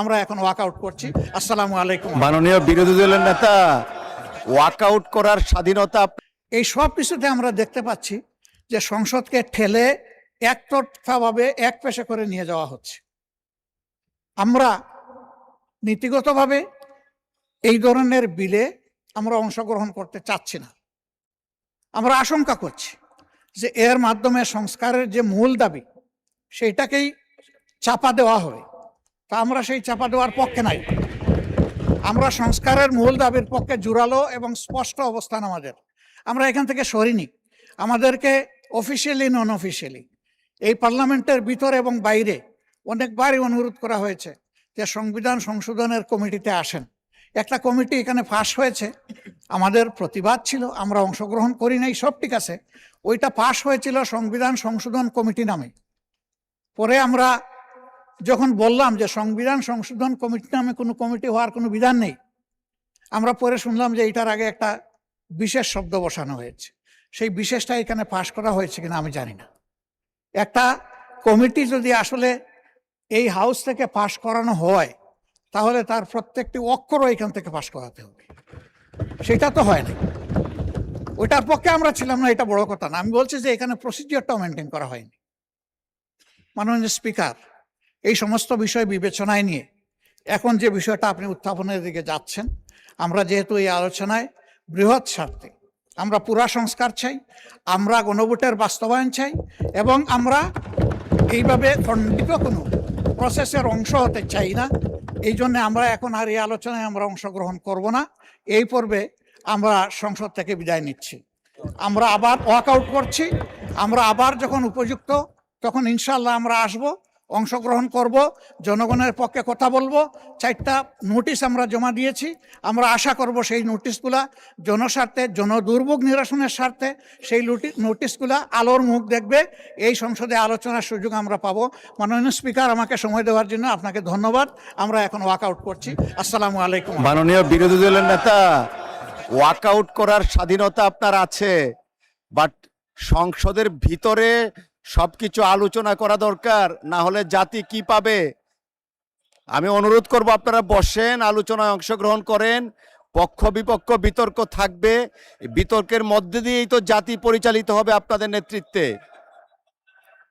আমরা এখন ওয়াকআউট করছি। আসসালামু আলাইকুম। মাননীয় বিরোধী দলের নেতা, ওয়াকআউট করার স্বাধীনতা এই সব কিছুতে আমরা দেখতে পাচ্ছি যে সংসদকে ঠেলে একতরফাভাবে এক পেশে করে নিয়ে যাওয়া হচ্ছে। আমরা নীতিগতভাবে এই ধরনের বিলে আমরা অংশগ্রহণ করতে চাচ্ছি না। আমরা আশঙ্কা করছি যে এর মাধ্যমে সংস্কারের যে মূল দাবি সেইটাকেই চাপা দেওয়া হবে। তা আমরা সেই চাপা দেওয়ার পক্ষে নাই। আমরা সংস্কারের মূল দাবির পক্ষে জোরালো এবং স্পষ্ট অবস্থান আমাদের। আমরা এখান থেকে সরিনি। আমাদেরকে অফিসিয়ালি নন অফিসিয়ালি এই পার্লামেন্টের ভিতরে এবং বাইরে অনেকবারই অনুরোধ করা হয়েছে যে সংবিধান সংশোধনের কমিটিতে আসেন। একটা কমিটি এখানে পাশ হয়েছে, আমাদের প্রতিবাদ ছিল, আমরা অংশগ্রহণ করি নাই, সব ঠিক আছে। ওইটা পাশ হয়েছিল সংবিধান সংশোধন কমিটি নামে। পরে আমরা যখন বললাম যে সংবিধান সংশোধন কমিটি নামে কোনো কমিটি হওয়ার কোনো বিধান নেই, আমরা পরে শুনলাম যে এটার আগে একটা বিশেষ শব্দ বসানো হয়েছে। সেই বিশেষটা এখানে পাশ করা হয়েছে কিনা আমি জানি না। একটা কমিটি যদি আসলে এই হাউস থেকে পাশ করানো হয় তাহলে তার প্রত্যেকটি অক্ষরও এখান থেকে পাশ করাতে হবে। সেটা তো হয় না। ওইটার পক্ষে আমরা ছিলাম না, এটা বড় কথা না। আমি বলছি যে এখানে প্রসিডিওরটাও মেনটেন করা হয়নি। মাননীয় স্পিকার, এই সমস্ত বিষয় বিবেচনায় নিয়ে এখন যে বিষয়টা আপনি উত্থাপনের দিকে যাচ্ছেন, আমরা যেহেতু এই আলোচনায় বৃহৎ স্বার্থে আমরা পুরা সংস্কার চাই, আমরা গণভোটের বাস্তবায়ন চাই এবং আমরা এইভাবে খণ্ডিত কোনো প্রসেসের অংশ হতে চাই না। এই জন্য আমরা এখন আর এই আলোচনায় আমরা অংশগ্রহণ করব না। এই পর্বে আমরা সংসদ থেকে বিদায় নিচ্ছি। আমরা আবার ওয়াকআউট করছি। আমরা আবার যখন উপযুক্ত তখন ইনশাআল্লাহ আমরা আসব, অংশগ্রহণ করব, জনগণের পক্ষে কথা বলবো। 4টা নোটিশ আমরা জমা দিয়েছি। আমরা আশা করব সেই নোটিশগুলা জনস্বার্থে, জনদুর্ভোগ নিরসনের স্বার্থে সেই নোটিশগুলা আলোর মুখ দেখবে। এই সংসদে আলোচনার সুযোগ আমরা পাবো। মাননীয় স্পিকার, আমাকে সময় দেওয়ার জন্য আপনাকে ধন্যবাদ। আমরা এখন ওয়াকআউট করছি। আসসালামু আলাইকুম। মাননীয় বিরোধী দলের নেতা, ওয়াকআউট করার স্বাধীনতা আপনার আছে, বাট সংসদের ভিতরে সবকিছু আলোচনা করা দরকার, না হলে জাতি কি পাবে? আমি অনুরোধ করব আপনারা বসেন, আলোচনায় অংশগ্রহণ করেন। পক্ষ বিপক্ষ বিতর্ক থাকবে, বিতর্কের মধ্যে দিয়েই তো জাতি পরিচালিত হবে আপনাদের নেতৃত্বে।